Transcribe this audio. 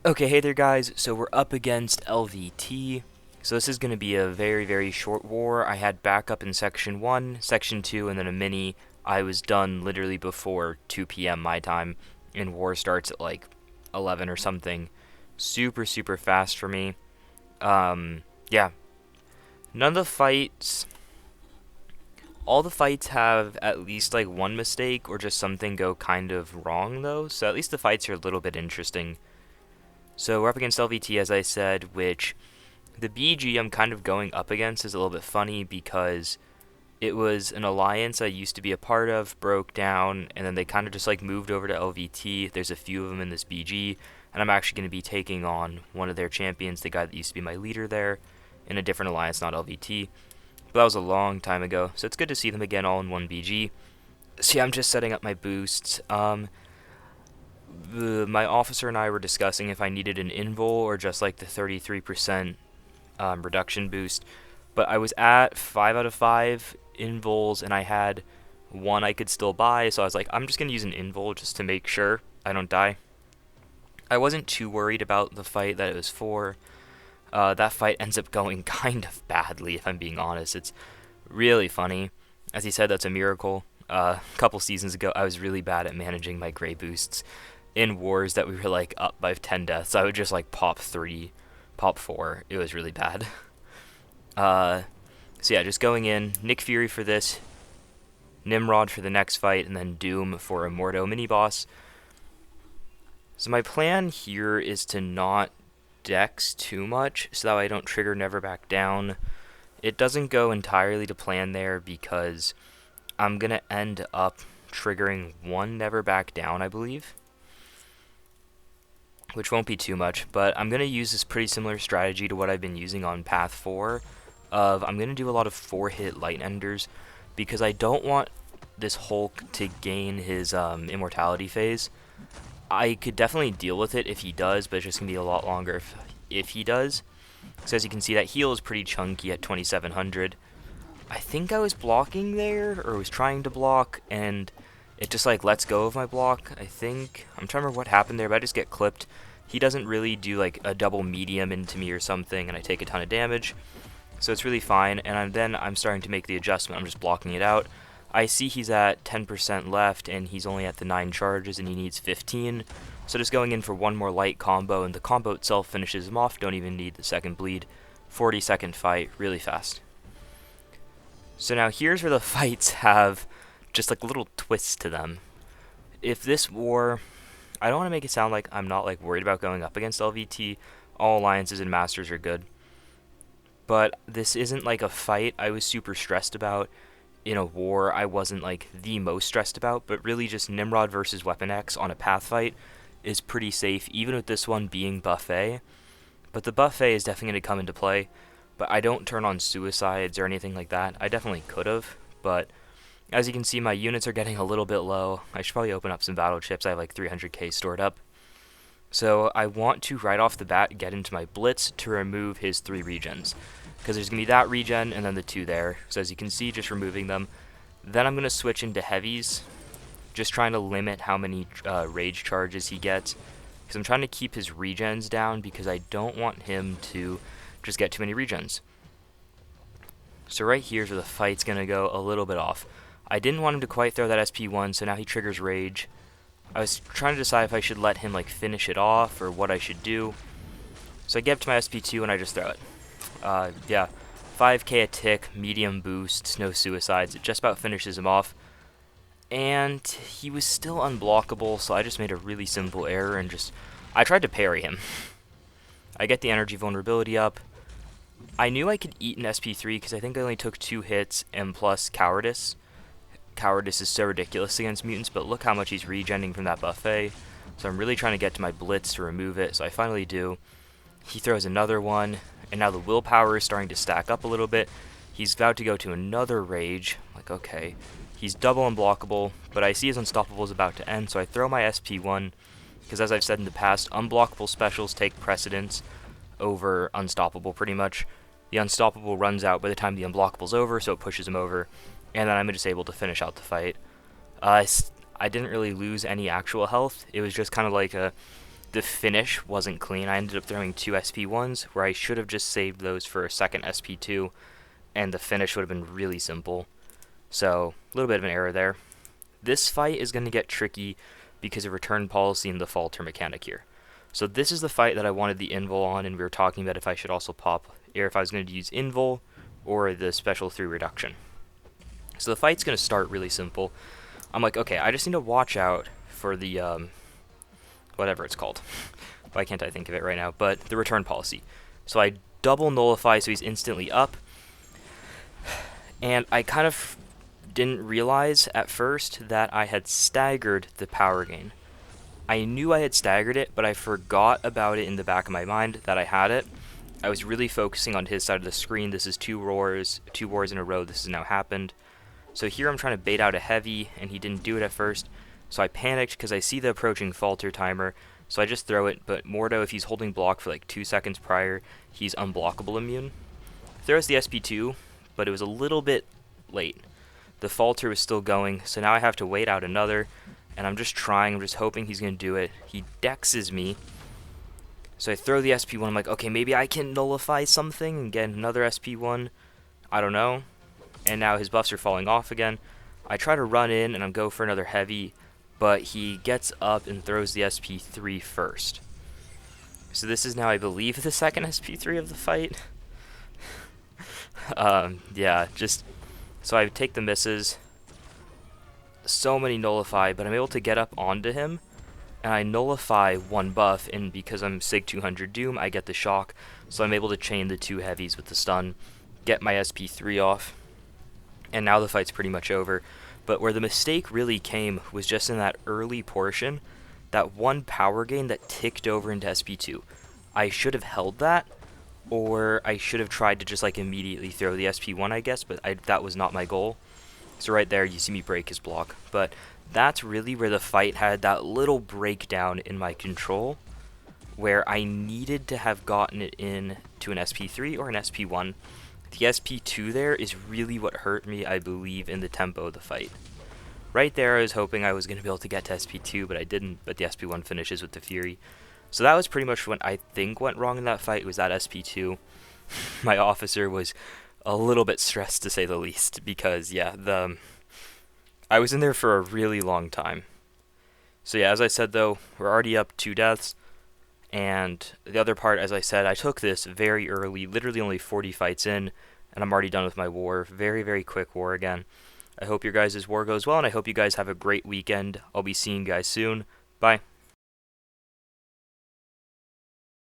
Okay, hey there guys, so we're up against LVT. So this is going to be a very short war. I had backup in Section 1, Section 2, and then a mini. I was done literally before 2 p.m. my time, and war starts at like 11 or something. Super fast for me. Yeah. None of the fights... All the fights have at least like one mistake or just something go kind of wrong though, so at least the fights are a little bit interesting. So we're up against LVT, as I said, which the BG I'm kind of going up against is a little bit funny because it was an alliance I used to be a part of, broke down, and then they kind of just like moved over to LVT. There's a few of them in this BG, and I'm actually going to be taking on one of their champions, the guy that used to be my leader there, in a different alliance, not LVT. But that was a long time ago, so it's good to see them again all in one BG. So yeah, I'm just setting up my boosts. My officer and I were discussing if I needed an invul or just like the 33% reduction boost. But I was at 5 out of 5 invuls and I had one I could still buy, so I was like, I'm just going to use an invul just to make sure I don't die. I wasn't too worried about the fight that it was for. That fight ends up going kind of badly, if I'm being honest. It's really funny. As he said, that's a miracle. A couple seasons ago, I was really bad at managing my gray boosts. In wars that we were like up by 10 deaths, I would just like pop 3, pop 4. It was really bad. So yeah, just going in, Nick Fury for this, Nimrod for the next fight, and then Doom for a Mordo mini-boss. So my plan here is to not dex too much, so that way I don't trigger Never Back Down. It doesn't go entirely to plan there because I'm going to end up triggering one Never Back Down, I believe, which won't be too much, but I'm going to use this pretty similar strategy to what I've been using on Path 4, I'm going to do a lot of 4-hit Light Enders, because I don't want this Hulk to gain his immortality phase. I could definitely deal with it if he does, but it's just going to be a lot longer if he does. So as you can see, that heal is pretty chunky at 2700. I think I was blocking there, or was trying to block, and it just like lets go of my block, I think. I'm trying to remember what happened there, but I just get clipped. He doesn't really do like a double medium into me or something, and I take a ton of damage. So it's really fine, and then I'm starting to make the adjustment. I'm just blocking it out. I see he's at 10% left, and he's only at the 9 charges, and he needs 15. So just going in for one more light combo, and the combo itself finishes him off. Don't even need the second bleed. 40-second fight, really fast. So now here's where the fights have just like little twists to them. If this war, I don't want to make it sound like I'm not like worried about going up against LVT. All alliances and masters are good. But this isn't like a fight I was super stressed about. In a war I wasn't like the most stressed about, but really just Nimrod versus Weapon X on a path fight is pretty safe, even with this one being buffet. But the buffet is definitely going to come into play, but I don't turn on suicides or anything like that. I definitely could have, but as you can see, my units are getting a little bit low. I should probably open up some battle chips. I have like 300k stored up. So I want to right off the bat get into my blitz to remove his 3 regens, because there's going to be that regen and then the 2 there. So as you can see, just removing them. Then I'm going to switch into heavies, just trying to limit how many rage charges he gets, because I'm trying to keep his regens down because I don't want him to just get too many regens. So right here's where the fight's going to go a little bit off. I didn't want him to quite throw that SP1, so now he triggers rage. I was trying to decide if I should let him like finish it off or what I should do. So I get up to my SP2 and I just throw it. Yeah, 5k a tick, medium boost, no suicides. It just about finishes him off. And he was still unblockable, so I just made a really simple error and I tried to parry him. I get the energy vulnerability up. I knew I could eat an SP3 because I think I only took 2 hits and plus cowardice. Cowardice is so ridiculous against mutants, but look how much he's regenning from that buffet. So I'm really trying to get to my blitz to remove it, so I finally do. He throws another one, and now the willpower is starting to stack up a little bit. He's about to go to another rage. Like, okay, he's double unblockable, but I see his unstoppable is about to end, so I throw my SP1, because as I've said in the past, unblockable specials take precedence over unstoppable pretty much. The unstoppable runs out by the time the unblockable's over, so it pushes him over, and then I'm just able to finish out the fight. I didn't really lose any actual health. It was just kind of like a the finish wasn't clean. I ended up throwing 2 SP1s where I should have just saved those for a second SP2, and the finish would have been really simple. So, a little bit of an error there. This fight is going to get tricky because of return policy and the falter mechanic here. So this is the fight that I wanted the invul on, and we were talking about if I should also pop, or if I was going to use invul or the special 3 reduction. So the fight's going to start really simple. I'm like, okay, I just need to watch out for the, whatever it's called. Why can't I think of it right now? But the return policy. So I double nullify so he's instantly up. And I kind of didn't realize at first that I had staggered the power gain. I knew I had staggered it, but I forgot about it in the back of my mind that I had it. I was really focusing on his side of the screen. This is 2 wars in a row. This has now happened. So here I'm trying to bait out a heavy, and he didn't do it at first. So I panicked because I see the approaching falter timer. So I just throw it, but Mordo, if he's holding block for like 2 seconds prior, he's unblockable immune. Throws the SP2, but it was a little bit late. The falter was still going, so now I have to wait out another. And I'm just hoping he's going to do it. He dexes me. So I throw the SP1. I'm like, okay, maybe I can nullify something and get another SP1. I don't know. And now his buffs are falling off again. I try to run in and I go for another heavy, but he gets up and throws the SP3 first. So this is now, I believe, the second SP3 of the fight. Yeah, so I take the misses. So many nullify, but I'm able to get up onto him, and I nullify 1 buff, and because I'm Sig 200 Doom, I get the shock, so I'm able to chain the 2 heavies with the stun, get my SP3 off, and now the fight's pretty much over. But where the mistake really came was just in that early portion, that 1 power gain that ticked over into SP2. I should have held that, or I should have tried to just like immediately throw the SP1, I guess, but that was not my goal. So right there, you see me break his block. But that's really where the fight had that little breakdown in my control, where I needed to have gotten it in to an SP3 or an SP1. The SP2 there is really what hurt me, I believe, in the tempo of the fight. Right there, I was hoping I was going to be able to get to SP2, but I didn't. But the SP1 finishes with the Fury. So that was pretty much what I think went wrong in that fight, was that SP2. My officer was a little bit stressed, to say the least, because yeah, I was in there for a really long time. So yeah, as I said though, we're already up 2 deaths, and the other part, as I said, I took this very early, literally only 40 fights in, and I'm already done with my war. Very, very quick war again. I hope your guys' war goes well, and I hope you guys have a great weekend. I'll be seeing you guys soon. Bye.